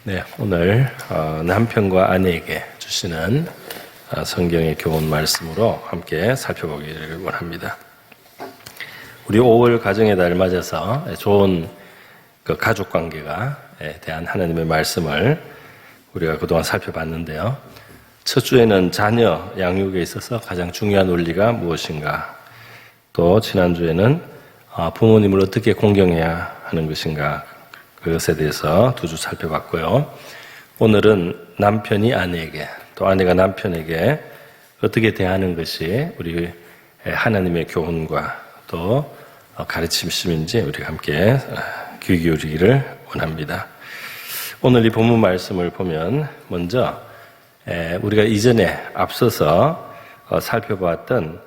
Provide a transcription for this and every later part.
네, 오늘 남편과 아내에게 주시는 성경의 교훈 말씀으로 함께 살펴보기를 원합니다. 우리 5월 가정의 달을 맞아서 좋은 그 가족 관계에 대한 하나님의 말씀을 우리가 그동안 살펴봤는데요. 첫 주에는 자녀 양육에 있어서 가장 중요한 원리가 무엇인가, 또 지난주에는 부모님을 어떻게 공경해야 하는 것인가, 그것에 대해서 두 주 살펴봤고요. 오늘은 남편이 아내에게, 또 아내가 남편에게 어떻게 대하는 것이 우리 하나님의 교훈과 또 가르침심인지 우리가 함께 귀 기울이기를 원합니다. 오늘 이 본문 말씀을 보면 먼저 우리가 이전에 앞서서 살펴보았던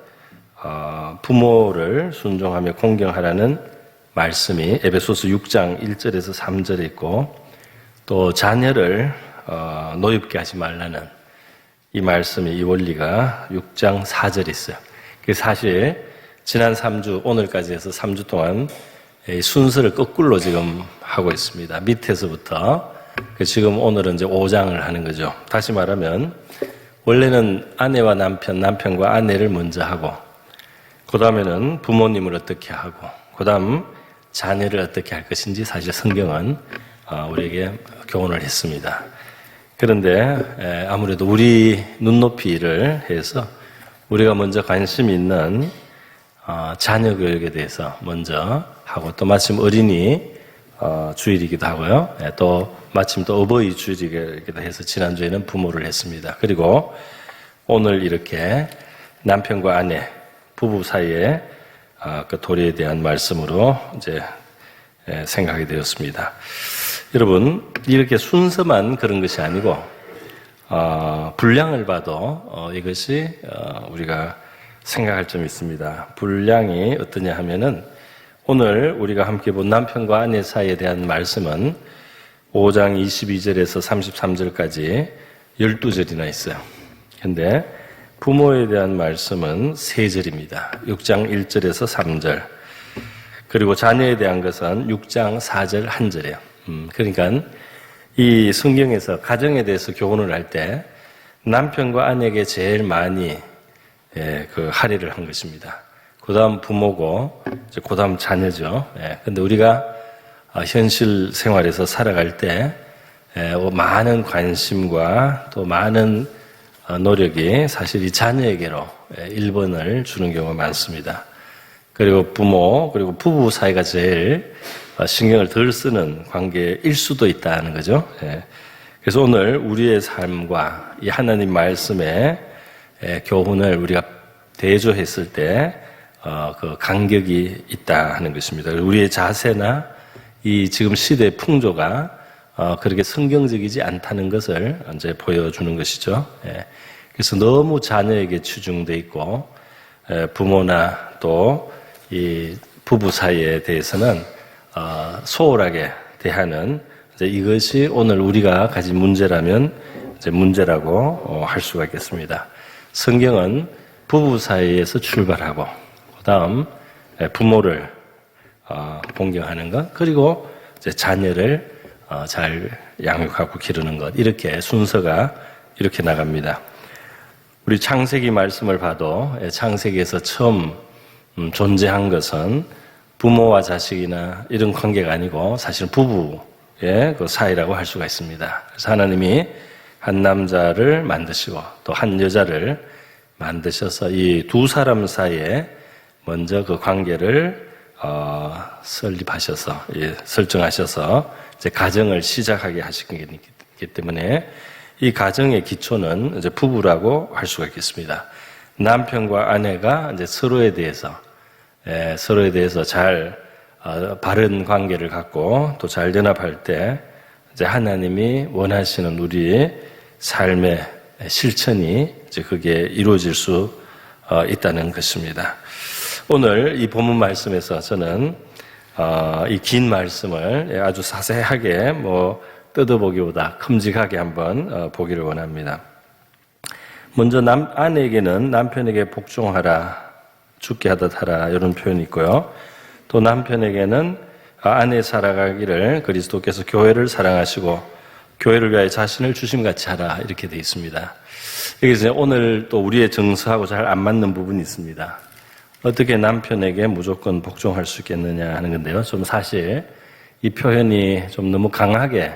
부모를 순종하며 공경하라는 말씀이 에베소서 6장 1절에서 3절에 있고, 또 자녀를 노엽게 하지 말라는 이 말씀이, 이 원리가 6장 4절에 있어요. 사실 지난 3주 오늘까지 해서 3주 동안 순서를 거꾸로 지금 하고 있습니다. 밑에서부터 지금 오늘은 이제 5장을 하는 거죠. 다시 말하면 원래는 아내와 남편과 아내를 먼저 하고, 그 다음에는 부모님을 어떻게 하고, 그 다음 자녀를 어떻게 할 것인지 사실 성경은 우리에게 교훈을 했습니다. 그런데 아무래도 우리 눈높이를 해서 우리가 먼저 관심 있는 자녀 교육에 대해서 먼저 하고, 또 마침 어린이 주일이기도 하고요. 또 마침 또 어버이 주일이기도 해서 지난주에는 부모를 했습니다. 그리고 오늘 이렇게 남편과 아내, 부부 사이에 그 도리에 대한 말씀으로 이제 생각하게 되었습니다. 여러분, 이렇게 순서만 그런 것이 아니고 분량을 봐도 이것이 우리가 생각할 점이 있습니다. 분량이 어떠냐 하면은, 오늘 우리가 함께 본 남편과 아내 사이에 대한 말씀은 5장 22절에서 33절까지 12절이나 있어요. 근데 부모에 대한 말씀은 3절입니다. 6장 1절에서 3절. 그리고 자녀에 대한 것은 6장 4절 1절이에요. 그러니까 이 성경에서 가정에 대해서 교훈을 할 때 남편과 아내에게 제일 많이 그 할애를 한 것입니다. 그 다음 부모고, 그 다음 자녀죠. 근데 우리가 현실 생활에서 살아갈 때 많은 관심과 또 많은 노력이 사실 이 자녀에게로 1번을 주는 경우가 많습니다. 그리고 부모, 그리고 부부 사이가 제일 신경을 덜 쓰는 관계일 수도 있다는 거죠. 그래서 오늘 우리의 삶과 이 하나님 말씀의 교훈을 우리가 대조했을 때 그 간격이 있다 하는 것입니다. 우리의 자세나 이 지금 시대의 풍조가 그렇게 성경적이지 않다는 것을 이제 보여주는 것이죠. 그래서 너무 자녀에게 치중돼 있고, 부모나 또 이 부부 사이에 대해서는 소홀하게 대하는, 이제 이것이 오늘 우리가 가진 문제라면 이제 문제라고 할 수가 있겠습니다. 성경은 부부 사이에서 출발하고, 그다음 부모를 공경하는 것, 그리고 이제 자녀를 잘 양육하고 기르는 것, 이렇게 순서가 이렇게 나갑니다. 우리 창세기 말씀을 봐도 창세기에서 처음 존재한 것은 부모와 자식이나 이런 관계가 아니고 사실 부부의 그 사이라고 할 수가 있습니다. 그래서 하나님이 한 남자를 만드시고 또 한 여자를 만드셔서 이 두 사람 사이에 먼저 그 관계를 설립하셔서, 설정하셔서 이제 가정을 시작하게 하신 것이기 때문에 이 가정의 기초는 이제 부부라고 할 수가 있겠습니다. 남편과 아내가 이제 서로에 대해서 잘 바른 관계를 갖고 또 잘 연합할 때 이제 하나님이 원하시는 우리의 삶의 실천이 이제 그게 이루어질 수 있다는 것입니다. 오늘 이 본문 말씀에서 저는 이 긴 말씀을 아주 자세하게 뜯어보기보다 큼직하게 한번 보기를 원합니다. 먼저 아내에게는 남편에게 복종하라, 죽게 하듯 하라, 이런 표현이 있고요. 또 남편에게는 아내 살아가기를 그리스도께서 교회를 사랑하시고 교회를 위하여 자신을 주심같이 하라 이렇게 되어 있습니다. 여기서 오늘 또 우리의 정서하고 잘 안 맞는 부분이 있습니다. 어떻게 남편에게 무조건 복종할 수 있겠느냐 하는 건데요. 좀 사실 이 표현이 좀 너무 강하게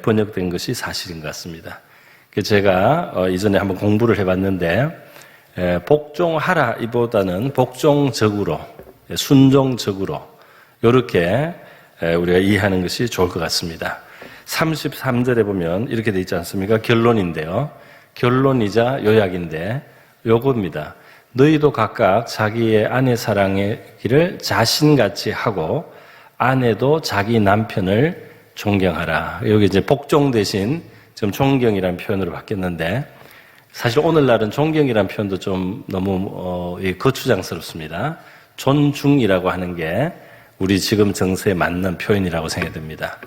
번역된 것이 사실인 것 같습니다. 제가 이전에 한번 공부를 해봤는데 복종하라 이보다는 복종적으로, 순종적으로 이렇게 우리가 이해하는 것이 좋을 것 같습니다. 33절에 보면 이렇게 되어 있지 않습니까? 결론인데요. 결론이자 요약인데 요겁니다. 너희도 각각 자기의 아내 사랑하기를 자신같이 하고 아내도 자기 남편을 존경하라. 여기 이제 복종 대신 지금 존경이라는 표현으로 바뀌었는데 사실 오늘날은 존경이라는 표현도 좀 너무 거추장스럽습니다. 존중이라고 하는 게 우리 지금 정서에 맞는 표현이라고 생각됩니다.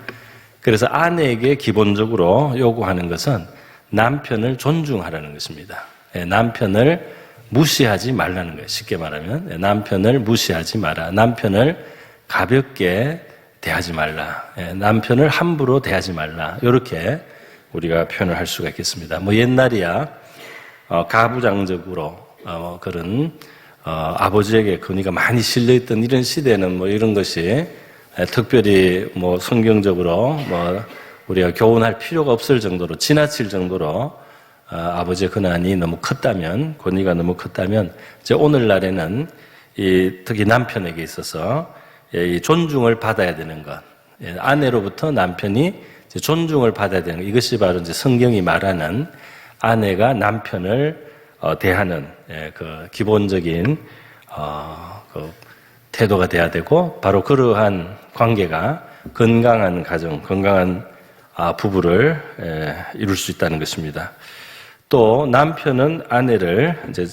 그래서 아내에게 기본적으로 요구하는 것은 남편을 존중하라는 것입니다. 남편을 무시하지 말라는 거예요. 쉽게 말하면 남편을 무시하지 마라. 남편을 가볍게 대하지 말라. 남편을 함부로 대하지 말라. 이렇게 우리가 표현을 할 수가 있겠습니다. 옛날이야 가부장적으로 그런 아버지에게 권위가 많이 실려있던 이런 시대는 이런 것이 특별히 성경적으로 우리가 교훈할 필요가 없을 정도로 지나칠 정도로 아버지의 권한이 너무 컸다면, 권위가 너무 컸다면 이제 오늘날에는 특히 남편에게 있어서 이 존중을 받아야 되는 것, 아내로부터 남편이 이제 존중을 받아야 되는 것, 이것이 바로 이제 성경이 말하는 아내가 남편을 대하는 그 기본적인 그 태도가 돼야 되고 바로 그러한 관계가 건강한 가정, 건강한 부부를 이룰 수 있다는 것입니다. 또 남편은 아내를 이제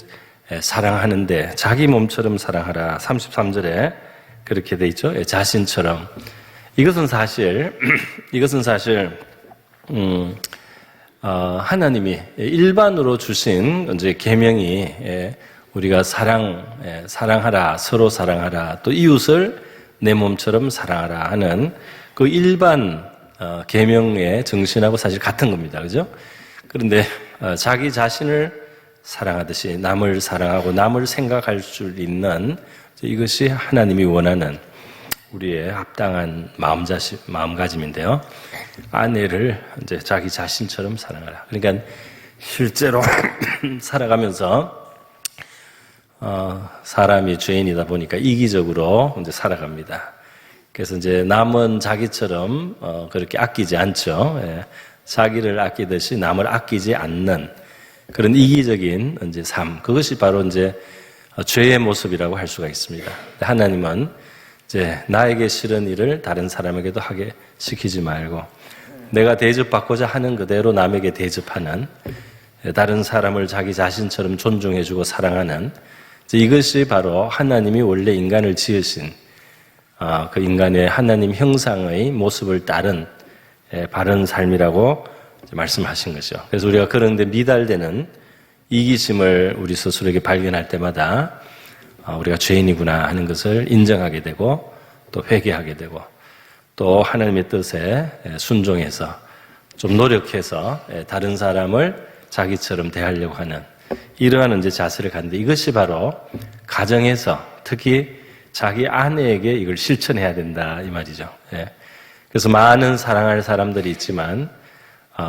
사랑하는데 자기 몸처럼 사랑하라. 33절에 그렇게 돼 있죠. 자신처럼. 이것은 사실 하나님이 일반으로 주신 이제 계명이 우리가 사랑하라, 서로 사랑하라, 또 이웃을 내 몸처럼 사랑하라 하는 그 일반 계명의 정신하고 사실 같은 겁니다. 그죠? 그런데 자기 자신을 사랑하듯이 남을 사랑하고 남을 생각할 수 있는 이것이 하나님이 원하는 우리의 합당한 마음가짐인데요. 아내를 이제 자기 자신처럼 사랑하라. 그러니까 실제로 살아가면서 사람이 죄인이다 보니까 이기적으로 이제 살아갑니다. 그래서 이제 남은 자기처럼 그렇게 아끼지 않죠. 자기를 아끼듯이 남을 아끼지 않는 그런 이기적인 이제 삶. 그것이 바로 이제 죄의 모습이라고 할 수가 있습니다. 하나님은 이제 나에게 싫은 일을 다른 사람에게도 하게 시키지 말고 내가 대접받고자 하는 그대로 남에게 대접하는, 다른 사람을 자기 자신처럼 존중해주고 사랑하는, 이것이 바로 하나님이 원래 인간을 지으신 그 인간의 하나님 형상의 모습을 따른 바른 삶이라고 말씀하신 거죠. 그래서 우리가 그런 데 미달되는 이기심을 우리 스스로에게 발견할 때마다 우리가 죄인이구나 하는 것을 인정하게 되고 또 회개하게 되고 또 하나님의 뜻에 순종해서 좀 노력해서 다른 사람을 자기처럼 대하려고 하는 이러한 이제 자세를 갖는데, 이것이 바로 가정에서 특히 자기 아내에게 이걸 실천해야 된다 이 말이죠. 그래서 많은 사랑할 사람들이 있지만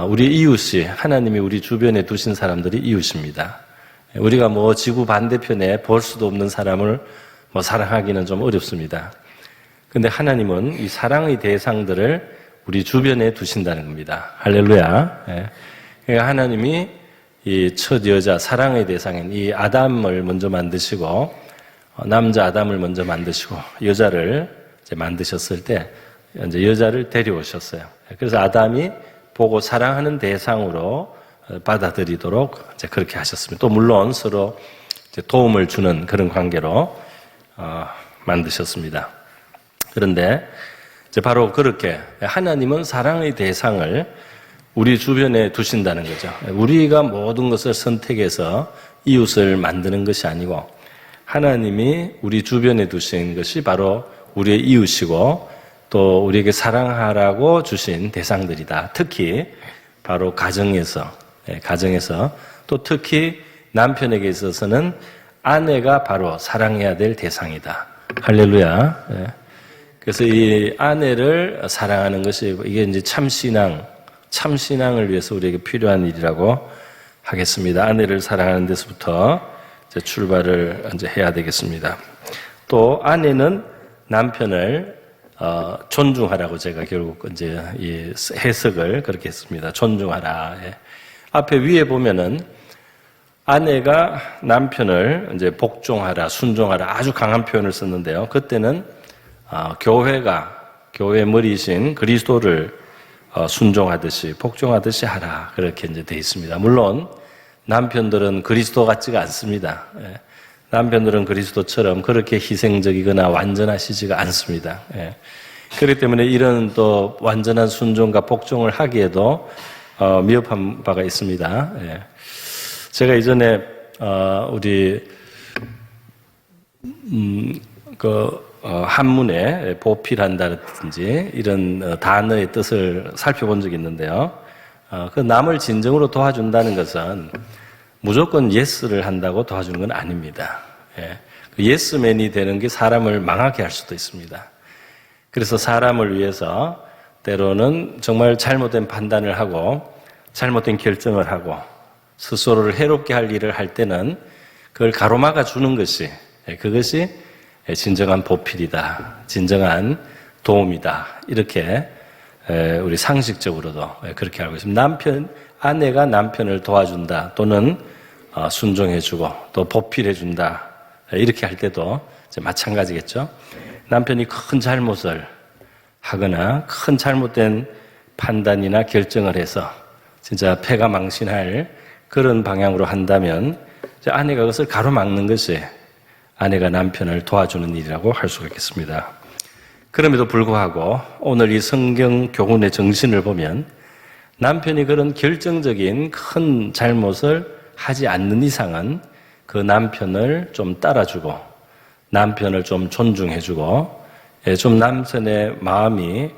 우리 이웃이, 하나님이 우리 주변에 두신 사람들이 이웃입니다. 우리가 지구 반대편에 볼 수도 없는 사람을 사랑하기는 좀 어렵습니다. 근데 하나님은 이 사랑의 대상들을 우리 주변에 두신다는 겁니다. 할렐루야. 그러니까 하나님이 이 첫 여자, 사랑의 대상인 이 아담을 먼저 만드시고 남자 아담을 먼저 만드시고 여자를 이제 만드셨을 때 이제 여자를 데려오셨어요. 그래서 아담이 보고 사랑하는 대상으로 받아들이도록 이제 그렇게 하셨습니다. 또 물론 서로 이제 도움을 주는 그런 관계로 만드셨습니다. 그런데 이제 바로 그렇게 하나님은 사랑의 대상을 우리 주변에 두신다는 거죠. 우리가 모든 것을 선택해서 이웃을 만드는 것이 아니고 하나님이 우리 주변에 두신 것이 바로 우리의 이웃이고 또 우리에게 사랑하라고 주신 대상들이다. 특히 바로 가정에서 또 특히 남편에게 있어서는 아내가 바로 사랑해야 될 대상이다. 할렐루야. 그래서 이 아내를 사랑하는 것이 이게 이제 참신앙을 위해서 우리에게 필요한 일이라고 하겠습니다. 아내를 사랑하는 데서부터 이제 출발을 이제 해야 되겠습니다. 또 아내는 남편을 존중하라고 제가 결국 이제 이 해석을 그렇게 했습니다. 존중하라. 앞에 위에 보면은 아내가 남편을 이제 복종하라, 순종하라 아주 강한 표현을 썼는데요. 그때는 교회 머리이신 그리스도를 순종하듯이 복종하듯이 하라 그렇게 이제 돼 있습니다. 물론 남편들은 그리스도 같지가 않습니다. 남편들은 그리스도처럼 그렇게 희생적이거나 완전하시지가 않습니다. 그렇기 때문에 이런 또 완전한 순종과 복종을 하기에도 미흡한 바가 있습니다. 제가 이전에 우리 한문에 보필한다든지 이런 단어의 뜻을 살펴본 적이 있는데요. 그 남을 진정으로 도와준다는 것은 무조건 예스를 한다고 도와주는 건 아닙니다. 예스맨이 되는 게 사람을 망하게 할 수도 있습니다. 그래서 사람을 위해서 때로는 정말 잘못된 판단을 하고 잘못된 결정을 하고 스스로를 해롭게 할 일을 할 때는 그걸 가로막아 주는 것이 그것이 진정한 보필이다. 진정한 도움이다. 이렇게 우리 상식적으로도 그렇게 알고 있습니다. 아내가 남편을 도와준다 또는 순종해주고 또 보필해준다 이렇게 할 때도 이제 마찬가지겠죠. 남편이 큰 잘못을 하거나 큰 잘못된 판단이나 결정을 해서 진짜 패가 망신할 그런 방향으로 한다면 이제 아내가 그것을 가로막는 것이 아내가 남편을 도와주는 일이라고 할 수가 있겠습니다. 그럼에도 불구하고 오늘 이 성경 교훈의 정신을 보면 남편이 그런 결정적인 큰 잘못을 하지 않는 이상은 그 남편을 좀 따라주고 남편을 좀 존중해주고 좀 남편의 마음이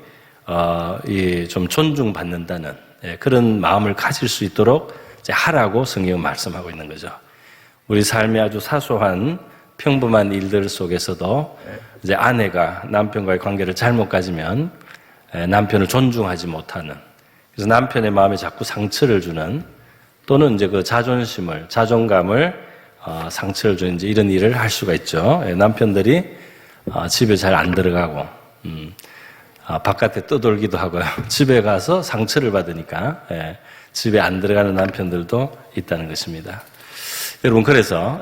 좀 존중받는다는 그런 마음을 가질 수 있도록 이제 하라고 성경은 말씀하고 있는 거죠. 우리 삶의 아주 사소한 평범한 일들 속에서도 이제 아내가 남편과의 관계를 잘못 가지면 남편을 존중하지 못하는 그래서 남편의 마음에 자꾸 상처를 주는 또는 이제 그 자존감을 상처를 주는 이제 이런 일을 할 수가 있죠. 남편들이 집에 잘 안 들어가고 바깥에 떠돌기도 하고요. 집에 가서 상처를 받으니까 집에 안 들어가는 남편들도 있다는 것입니다. 여러분 그래서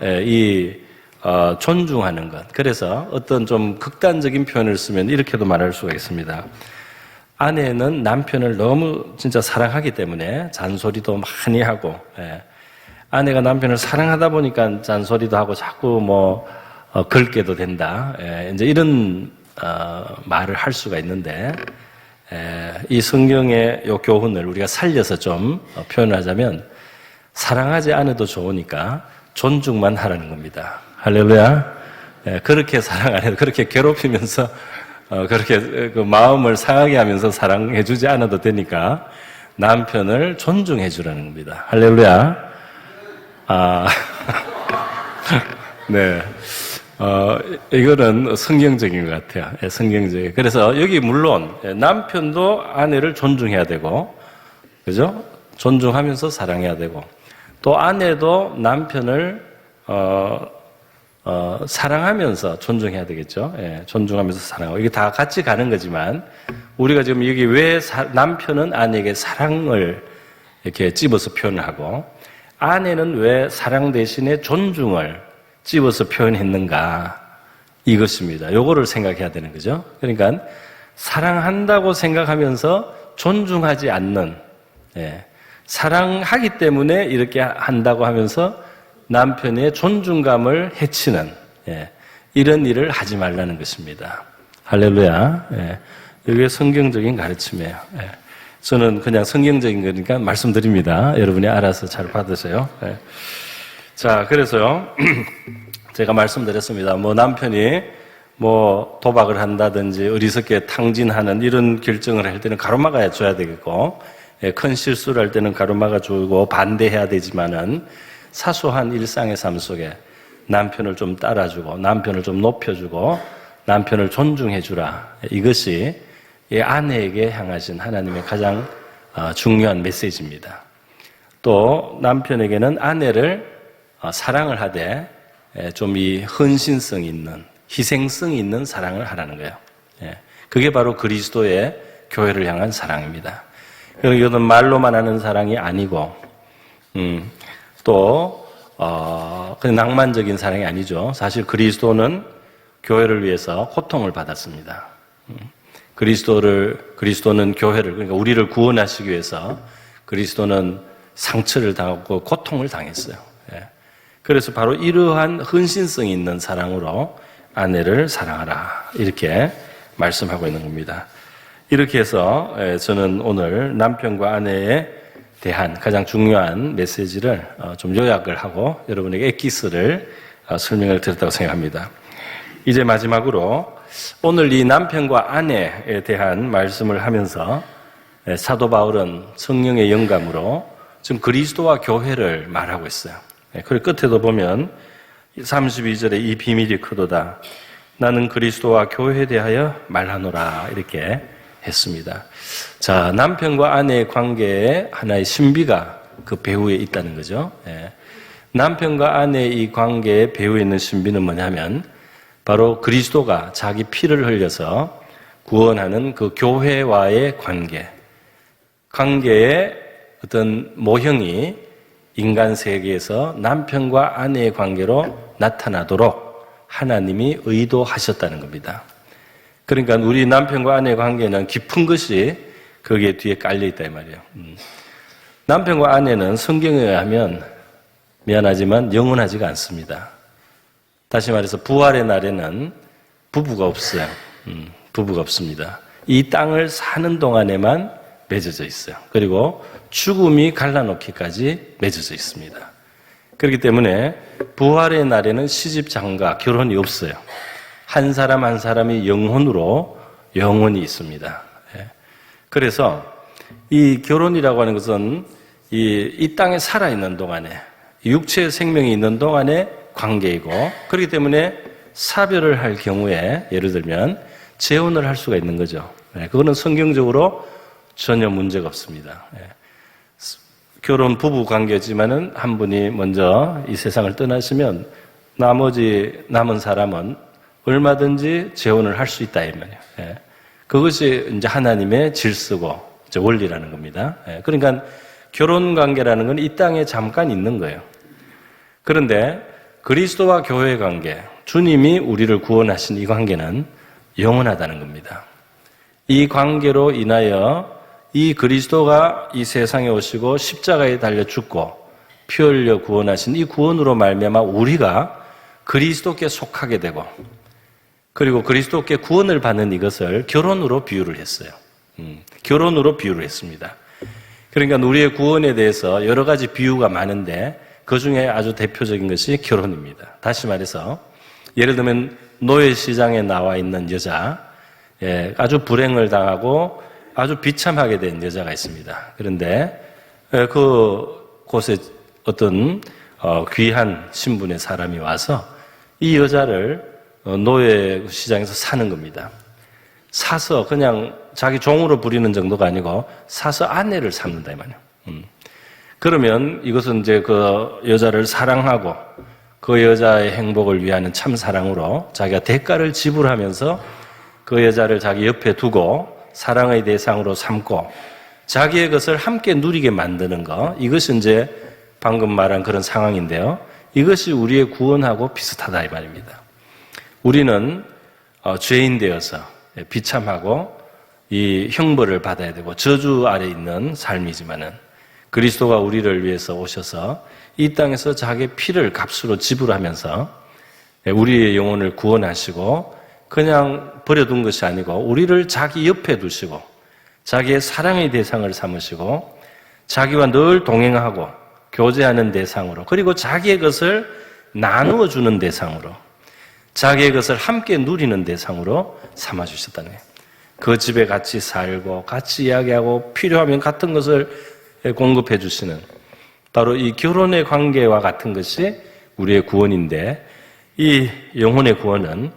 존중하는 것. 그래서 어떤 좀 극단적인 표현을 쓰면 이렇게도 말할 수가 있습니다. 아내는 남편을 너무 진짜 사랑하기 때문에 잔소리도 많이 하고, 아내가 남편을 사랑하다 보니까 잔소리도 하고 자꾸 긁게도 된다. 이제 이런 말을 할 수가 있는데, 이 성경의 이 교훈을 우리가 살려서 좀 표현하자면 사랑하지 않아도 좋으니까 존중만 하라는 겁니다. 할렐루야. 그렇게 사랑 안 해도 그렇게 괴롭히면서 그렇게 그 마음을 상하게 하면서 사랑해주지 않아도 되니까 남편을 존중해주라는 겁니다. 할렐루야. 네. 이거는 성경적인 것 같아요. 성경적인. 그래서 여기 물론 남편도 아내를 존중해야 되고, 그죠? 존중하면서 사랑해야 되고, 또 아내도 남편을 사랑하면서 존중해야 되겠죠. 존중하면서 사랑하고 이게 다 같이 가는 거지만 우리가 지금 여기 왜 남편은 아내에게 사랑을 이렇게 집어서 표현을 하고 아내는 왜 사랑 대신에 존중을 집어서 표현했는가 이것입니다. 요거를 생각해야 되는 거죠. 그러니까 사랑한다고 생각하면서 존중하지 않는 사랑하기 때문에 이렇게 한다고 하면서 남편의 존중감을 해치는 이런 일을 하지 말라는 것입니다. 할렐루야. 이게 성경적인 가르침이에요. 저는 그냥 성경적인 거니까 말씀드립니다. 여러분이 알아서 잘 받으세요. 자, 그래서요. 제가 말씀드렸습니다. 남편이 뭐 도박을 한다든지 어리석게 탕진하는 이런 결정을 할 때는 가로막아 줘야 되겠고, 큰 실수를 할 때는 가로막아 주고 반대해야 되지만은 사소한 일상의 삶 속에 남편을 좀 따라주고 남편을 좀 높여주고 남편을 존중해주라. 이것이 이 아내에게 향하신 하나님의 가장 중요한 메시지입니다. 또 남편에게는 아내를 사랑을 하되 좀 이 헌신성이 있는, 희생성이 있는 사랑을 하라는 거예요. 그게 바로 그리스도의 교회를 향한 사랑입니다. 이것은 말로만 하는 사랑이 아니고 또 그냥 낭만적인 사랑이 아니죠. 사실 그리스도는 교회를 위해서 고통을 받았습니다. 그리스도는 교회를, 그러니까 우리를 구원하시기 위해서 그리스도는 상처를 당하고 고통을 당했어요. 그래서 바로 이러한 헌신성이 있는 사랑으로 아내를 사랑하라, 이렇게 말씀하고 있는 겁니다. 이렇게 해서 저는 오늘 남편과 아내에 대한 가장 중요한 메시지를 좀 요약을 하고 여러분에게 엑기스를 설명을 드렸다고 생각합니다. 이제 마지막으로 오늘 이 남편과 아내에 대한 말씀을 하면서 사도 바울은 성령의 영감으로 지금 그리스도와 교회를 말하고 있어요. 그리고 끝에도 보면 32절에 이 비밀이 크도다. 나는 그리스도와 교회에 대하여 말하노라, 이렇게 했습니다. 자, 남편과 아내의 관계에 하나의 신비가 그 배후에 있다는 거죠. 남편과 아내의 이 관계의 배후에 있는 신비는 뭐냐면 바로 그리스도가 자기 피를 흘려서 구원하는 그 교회와의 관계의 어떤 모형이 인간 세계에서 남편과 아내의 관계로 나타나도록 하나님이 의도하셨다는 겁니다. 그러니까 우리 남편과 아내의 관계는 깊은 것이 거기에 뒤에 깔려 있다 이 말이에요. 남편과 아내는 성경에 의하면 미안하지만 영원하지가 않습니다. 다시 말해서 부활의 날에는 부부가 없어요. 부부가 없습니다. 이 땅을 사는 동안에만 맺어져 있어요. 그리고 죽음이 갈라놓기까지 맺어져 있습니다. 그렇기 때문에 부활의 날에는 시집 장가 결혼이 없어요. 한 사람 한 사람이 영혼으로 영원히 있습니다. 그래서 이 결혼이라고 하는 것은 이 땅에 살아있는 동안에, 육체의 생명이 있는 동안의 관계이고, 그렇기 때문에 사별을 할 경우에 예를 들면 재혼을 할 수가 있는 거죠. 그거는 성경적으로 전혀 문제가 없습니다. 결혼 부부 관계지만은 한 분이 먼저 이 세상을 떠나시면 나머지 남은 사람은 얼마든지 재혼을 할 수 있다 이 말이에요. 그것이 이제 하나님의 질서고 이제 원리라는 겁니다. 그러니까 결혼 관계라는 건 이 땅에 잠깐 있는 거예요. 그런데 그리스도와 교회의 관계, 주님이 우리를 구원하신 이 관계는 영원하다는 겁니다. 이 관계로 인하여 이 그리스도가 이 세상에 오시고 십자가에 달려 죽고 피 흘려 구원하신 이 구원으로 말미암아 우리가 그리스도께 속하게 되고, 그리고 그리스도께 구원을 받는 이것을 결혼으로 비유를 했어요. 결혼으로 비유를 했습니다. 그러니까 우리의 구원에 대해서 여러 가지 비유가 많은데 그 중에 아주 대표적인 것이 결혼입니다. 다시 말해서 예를 들면 노예 시장에 나와 있는 여자, 아주 불행을 당하고 아주 비참하게 된 여자가 있습니다. 그런데 그곳에 어떤 귀한 신분의 사람이 와서 이 여자를 노예 시장에서 사는 겁니다. 사서 그냥 자기 종으로 부리는 정도가 아니고 사서 아내를 삼는다 이 말이에요. 그러면 이것은 이제 그 여자를 사랑하고 그 여자의 행복을 위하는 참 사랑으로 자기가 대가를 지불하면서 그 여자를 자기 옆에 두고 사랑의 대상으로 삼고 자기의 것을 함께 누리게 만드는 것, 이것이 이제 방금 말한 그런 상황인데요. 이것이 우리의 구원하고 비슷하다 이 말입니다. 우리는 죄인 되어서 비참하고 이 형벌을 받아야 되고 저주 아래 있는 삶이지만은 그리스도가 우리를 위해서 오셔서 이 땅에서 자기의 피를 값으로 지불하면서 우리의 영혼을 구원하시고 그냥 버려둔 것이 아니고 우리를 자기 옆에 두시고 자기의 사랑의 대상을 삼으시고 자기와 늘 동행하고 교제하는 대상으로, 그리고 자기의 것을 나누어 주는 대상으로, 자기의 것을 함께 누리는 대상으로 삼아주셨다는 거예요. 그 집에 같이 살고 같이 이야기하고 필요하면 같은 것을 공급해 주시는 바로 이 결혼의 관계와 같은 것이 우리의 구원인데 이 영혼의 구원은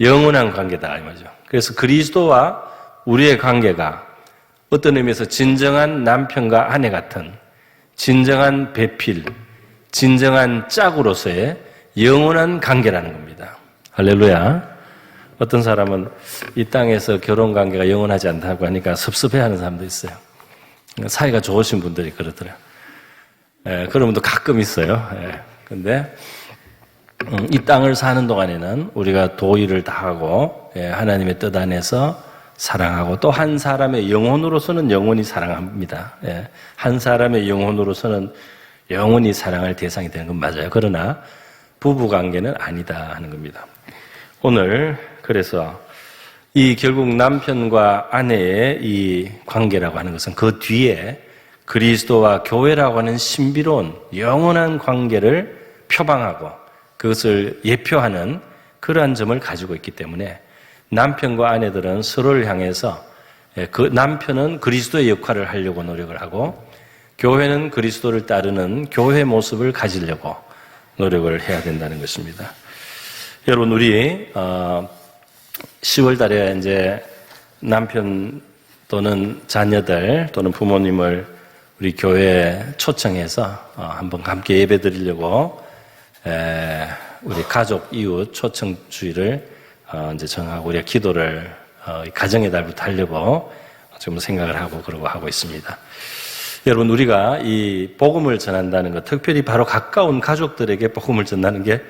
영원한 관계다 이 말이죠. 그래서 그리스도와 우리의 관계가 어떤 의미에서 진정한 남편과 아내 같은 진정한 배필, 진정한 짝으로서의 영원한 관계라는 겁니다. 할렐루야. 어떤 사람은 이 땅에서 결혼 관계가 영원하지 않다고 하니까 섭섭해하는 사람도 있어요. 사이가 좋으신 분들이 그러더라고요. 그런 분도 가끔 있어요. 근데 이 땅을 사는 동안에는 우리가 도의를 다하고 하나님의 뜻 안에서 사랑하고 또 한 사람의 영혼으로서는 영원히 사랑합니다. 한 사람의 영혼으로서는 영원히 사랑할 대상이 되는 건 맞아요. 그러나 부부관계는 아니다 하는 겁니다. 오늘 그래서 이 결국 남편과 아내의 이 관계라고 하는 것은 그 뒤에 그리스도와 교회라고 하는 신비로운 영원한 관계를 표방하고 그것을 예표하는 그러한 점을 가지고 있기 때문에 남편과 아내들은 서로를 향해서 그 남편은 그리스도의 역할을 하려고 노력을 하고 교회는 그리스도를 따르는 교회 모습을 가지려고 노력을 해야 된다는 것입니다. 여러분, 우리 10월 달에 이제 남편 또는 자녀들 또는 부모님을 우리 교회에 초청해서 한번 함께 예배 드리려고 우리 가족, 이웃 초청 주일을 이제 정하고 우리가 기도를 가정의 달부터 하려고 지금 생각을 하고 그러고 하고 있습니다. 여러분, 우리가 이 복음을 전한다는 것, 특별히 바로 가까운 가족들에게 복음을 전하는 게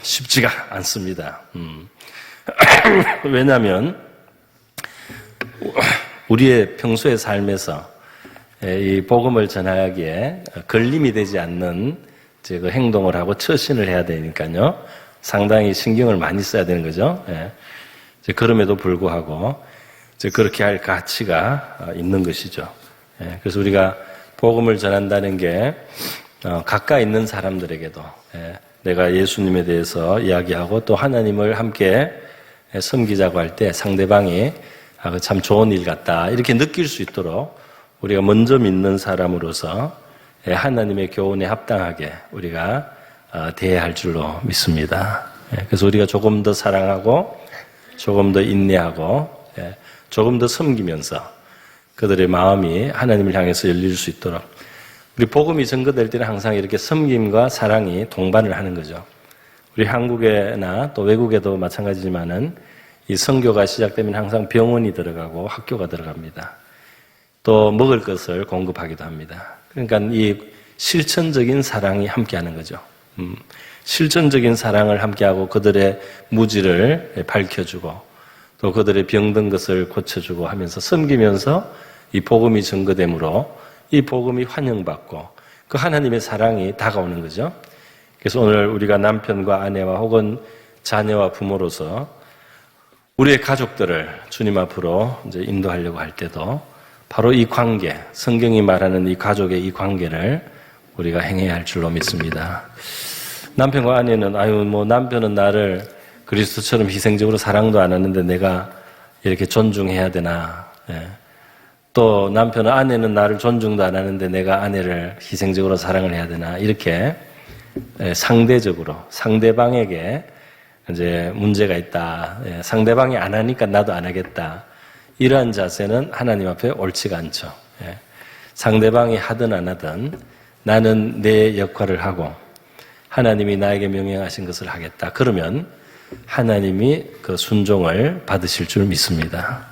쉽지가 않습니다. 왜냐하면 우리의 평소의 삶에서 이 복음을 전하기에 걸림이 되지 않는 그 행동을 하고 처신을 해야 되니까요. 상당히 신경을 많이 써야 되는 거죠. 그럼에도 불구하고 그렇게 할 가치가 있는 것이죠. 그래서 우리가 복음을 전한다는 게 가까이 있는 사람들에게도 내가 예수님에 대해서 이야기하고 또 하나님을 함께 섬기자고 할 때 상대방이 참 좋은 일 같다 이렇게 느낄 수 있도록 우리가 먼저 믿는 사람으로서 하나님의 교훈에 합당하게 우리가 대해야 할 줄로 믿습니다. 그래서 우리가 조금 더 사랑하고 조금 더 인내하고 조금 더 섬기면서 그들의 마음이 하나님을 향해서 열릴 수 있도록 우리 복음이 전거될 때는 항상 이렇게 섬김과 사랑이 동반을 하는 거죠. 우리 한국에나 또 외국에도 마찬가지지만은 이 선교가 시작되면 항상 병원이 들어가고 학교가 들어갑니다. 또 먹을 것을 공급하기도 합니다. 그러니까 이 실천적인 사랑이 함께하는 거죠. 실천적인 사랑을 함께하고 그들의 무지를 밝혀주고 또 그들의 병든 것을 고쳐주고 하면서 섬기면서 이 복음이 증거되므로 이 복음이 환영받고 그 하나님의 사랑이 다가오는 거죠. 그래서 오늘 우리가 남편과 아내와 혹은 자녀와 부모로서 우리의 가족들을 주님 앞으로 이제 인도하려고 할 때도 바로 이 관계, 성경이 말하는 이 가족의 이 관계를 우리가 행해야 할 줄로 믿습니다. 남편과 아내는 남편은 나를 그리스도처럼 희생적으로 사랑도 안 하는데 내가 이렇게 존중해야 되나? 또 남편은 아내는 나를 존중도 안 하는데 내가 아내를 희생적으로 사랑을 해야 되나? 이렇게 상대적으로 상대방에게 이제 문제가 있다. 상대방이 안 하니까 나도 안 하겠다. 이러한 자세는 하나님 앞에 옳지가 않죠. 상대방이 하든 안 하든 나는 내 역할을 하고 하나님이 나에게 명령하신 것을 하겠다. 그러면 하나님이 그 순종을 받으실 줄 믿습니다.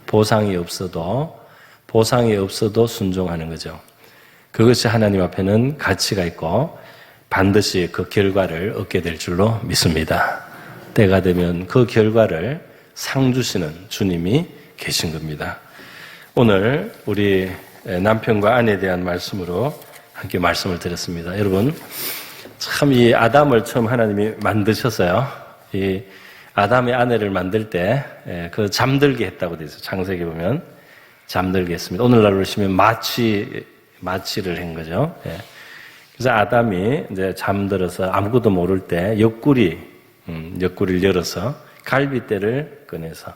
보상이 없어도 순종하는 거죠. 그것이 하나님 앞에는 가치가 있고 반드시 그 결과를 얻게 될 줄로 믿습니다. 때가 되면 그 결과를 상 주시는 주님이 계신 겁니다. 오늘 우리 남편과 아내에 대한 말씀으로 함께 말씀을 드렸습니다. 여러분, 참 이 아담을 처음 하나님이 만드셨어요. 이 아담의 아내를 만들 때 그 잠들게 했다고 되어 있어요. 창세기 보면 잠들게 했습니다. 오늘날로 보시면 마취를 한 거죠. 그래서 아담이 이제 잠들어서 아무것도 모를 때 옆구리 옆구리를 열어서 갈비뼈를 꺼내서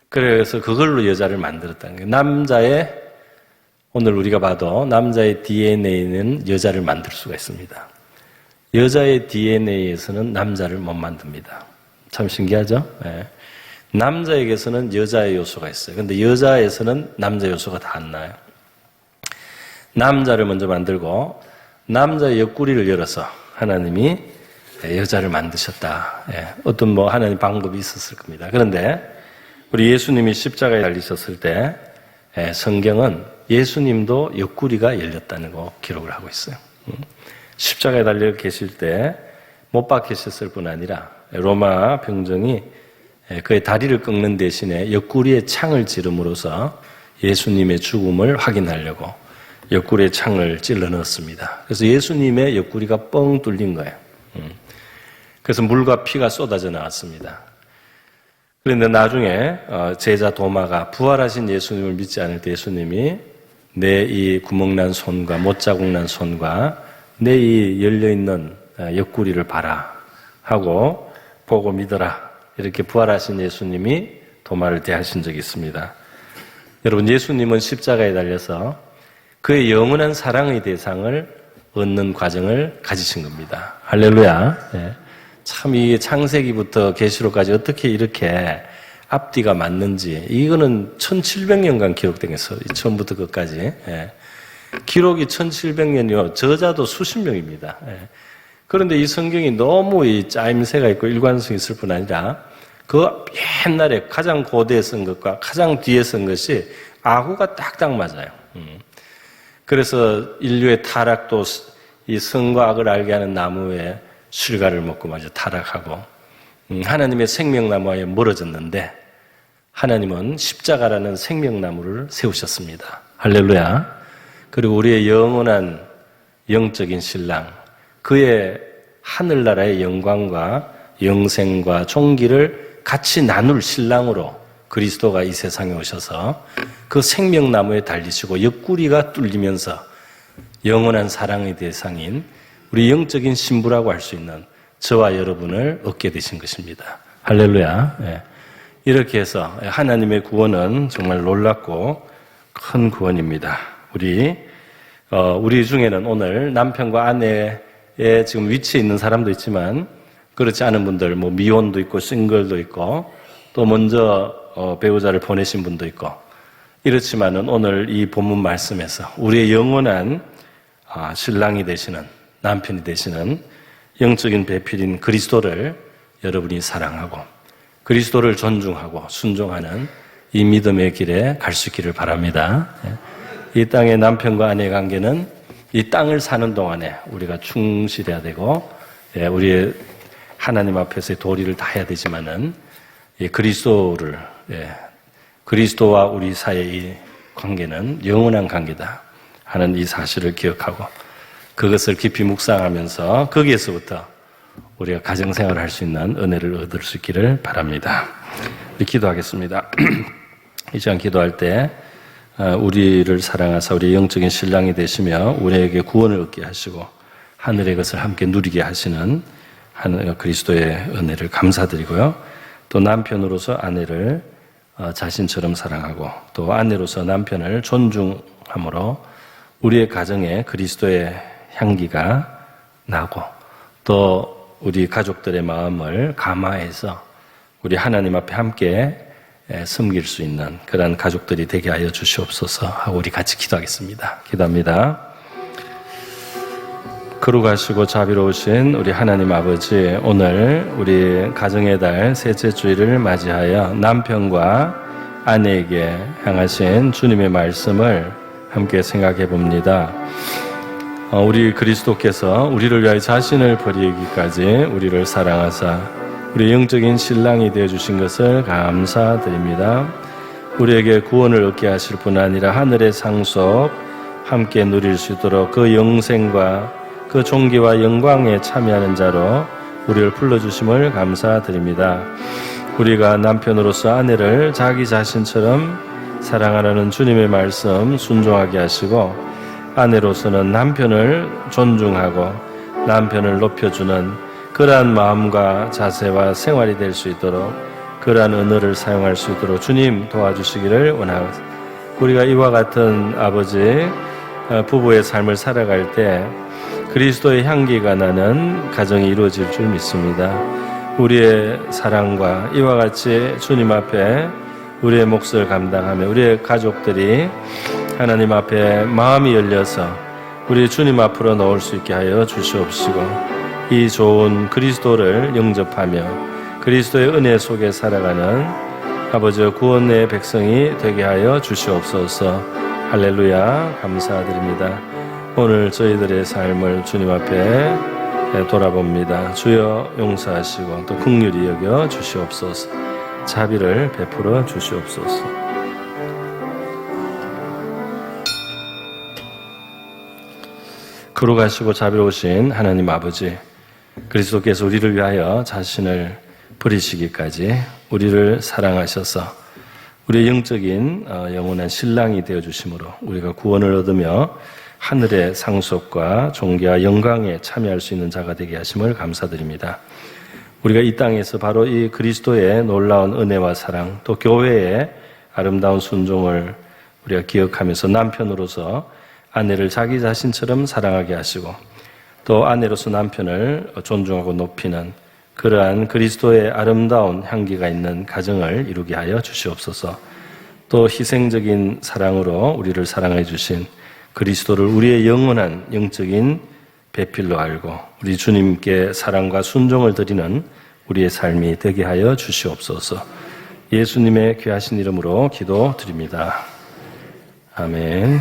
그래서 그걸로 여자를 만들었다는 거예요. 남자의 오늘 우리가 봐도 남자의 DNA는 여자를 만들 수가 있습니다. 여자의 DNA에서는 남자를 못 만듭니다. 참 신기하죠? 네. 남자에게서는 여자의 요소가 있어요. 근데 여자에서는 남자 요소가 다 안 나요. 남자를 먼저 만들고 남자의 옆구리를 열어서 하나님이 여자를 만드셨다. 어떤 하나님 방법이 있었을 겁니다. 그런데 우리 예수님이 십자가에 달리셨을 때 성경은 예수님도 옆구리가 열렸다는 거 기록을 하고 있어요. 십자가에 달려 계실 때 못 박히셨을 뿐 아니라 로마 병정이 그의 다리를 꺾는 대신에 옆구리에 창을 찌름으로써 예수님의 죽음을 확인하려고 옆구리에 창을 찔러 넣었습니다. 그래서 예수님의 옆구리가 뻥 뚫린 거예요. 그래서 물과 피가 쏟아져 나왔습니다. 그런데 나중에 제자 도마가 부활하신 예수님을 믿지 않을 때 예수님이 내 이 구멍난 손과 못자국 난 손과 내 이 열려있는 옆구리를 봐라 하고 보고 믿어라. 이렇게 부활하신 예수님이 도마를 대하신 적이 있습니다. 여러분, 예수님은 십자가에 달려서 그의 영원한 사랑의 대상을 얻는 과정을 가지신 겁니다. 할렐루야. 네. 참 이 창세기부터 계시록까지 어떻게 이렇게 앞뒤가 맞는지, 이거는 1700년간 기록된 있어요. 처음부터 끝까지. 예. 기록이 1700년이요. 저자도 수십 명입니다. 예. 그런데 이 성경이 너무 이 짜임새가 있고 일관성이 있을 뿐 아니라 그 옛날에 가장 고대에 쓴 것과 가장 뒤에 쓴 것이 아구가 딱딱 맞아요. 그래서 인류의 타락도 이 성과 악을 알게 하는 나무에 실과를 먹고 마저 타락하고 하나님의 생명나무에 멀어졌는데 하나님은 십자가라는 생명나무를 세우셨습니다. 할렐루야. 그리고 우리의 영원한 영적인 신랑, 그의 하늘나라의 영광과 영생과 존귀를 같이 나눌 신랑으로 그리스도가 이 세상에 오셔서 그 생명나무에 달리시고 옆구리가 뚫리면서 영원한 사랑의 대상인 우리 영적인 신부라고 할 수 있는 저와 여러분을 얻게 되신 것입니다. 할렐루야. 예. 이렇게 해서 하나님의 구원은 정말 놀랍고 큰 구원입니다. 우리 중에는 오늘 남편과 아내의 지금 위치에 있는 사람도 있지만 그렇지 않은 분들, 미혼도 있고 싱글도 있고 또 먼저 배우자를 보내신 분도 있고 이렇지만은 오늘 이 본문 말씀에서 우리의 영원한 신랑이 되시는 남편이 되시는 영적인 배필인 그리스도를 여러분이 사랑하고 그리스도를 존중하고 순종하는 이 믿음의 길에 갈 수 있기를 바랍니다. 이 땅의 남편과 아내의 관계는 이 땅을 사는 동안에 우리가 충실해야 되고 우리의 하나님 앞에서의 도리를 다 해야 되지만은 그리스도와 우리 사이의 관계는 영원한 관계다 하는 이 사실을 기억하고 그것을 깊이 묵상하면서 거기에서부터 우리가 가정생활을 할 수 있는 은혜를 얻을 수 있기를 바랍니다. 우리 기도하겠습니다. 이 시간 기도할 때 우리를 사랑하사 우리의 영적인 신랑이 되시며 우리에게 구원을 얻게 하시고 하늘의 것을 함께 누리게 하시는 그리스도의 은혜를 감사드리고요. 또 남편으로서 아내를 자신처럼 사랑하고 또 아내로서 남편을 존중함으로 우리의 가정에 그리스도의 향기가 나고 또 우리 가족들의 마음을 감화해서 우리 하나님 앞에 함께 섬길 수 있는 그런 가족들이 되게 하여 주시옵소서 하고 우리 같이 기도하겠습니다. 기도합니다. 거룩하시고 자비로우신 우리 하나님 아버지, 오늘 우리 가정의 달 셋째 주일을 맞이하여 남편과 아내에게 향하신 주님의 말씀을 함께 생각해 봅니다. 우리 그리스도께서 우리를 위하여 자신을 버리기까지 우리를 사랑하사 우리 영적인 신랑이 되어주신 것을 감사드립니다. 우리에게 구원을 얻게 하실 뿐 아니라 하늘의 상속 함께 누릴 수 있도록 그 영생과 그 존귀와 영광에 참여하는 자로 우리를 불러주심을 감사드립니다. 우리가 남편으로서 아내를 자기 자신처럼 사랑하라는 주님의 말씀 순종하게 하시고 아내로서는 남편을 존중하고 남편을 높여주는 그러한 마음과 자세와 생활이 될 수 있도록 그러한 언어를 사용할 수 있도록 주님 도와주시기를 원하옵니다. 우리가 이와 같은 아버지 부부의 삶을 살아갈 때 그리스도의 향기가 나는 가정이 이루어질 줄 믿습니다. 우리의 사랑과 이와 같이 주님 앞에 우리의 몫을 감당하며 우리의 가족들이 하나님 앞에 마음이 열려서 우리 주님 앞으로 나올 수 있게 하여 주시옵시고 이 좋은 그리스도를 영접하며 그리스도의 은혜 속에 살아가는 아버지 구원의 백성이 되게 하여 주시옵소서. 할렐루야. 감사드립니다. 오늘 저희들의 삶을 주님 앞에 돌아봅니다. 주여 용서하시고 또 긍휼히 여겨 주시옵소서. 자비를 베풀어 주시옵소서. 거룩하시고 자비로우신 하나님 아버지, 그리스도께서 우리를 위하여 자신을 버리시기까지 우리를 사랑하셔서 우리의 영적인 영원한 신랑이 되어주심으로 우리가 구원을 얻으며 하늘의 상속과 존귀와 영광에 참여할 수 있는 자가 되게 하심을 감사드립니다. 우리가 이 땅에서 바로 이 그리스도의 놀라운 은혜와 사랑, 또 교회의 아름다운 순종을 우리가 기억하면서 남편으로서 아내를 자기 자신처럼 사랑하게 하시고 또 아내로서 남편을 존중하고 높이는 그러한 그리스도의 아름다운 향기가 있는 가정을 이루게 하여 주시옵소서. 또 희생적인 사랑으로 우리를 사랑해 주신 그리스도를 우리의 영원한 영적인 배필로 알고 우리 주님께 사랑과 순종을 드리는 우리의 삶이 되게 하여 주시옵소서. 예수님의 귀하신 이름으로 기도드립니다. 아멘.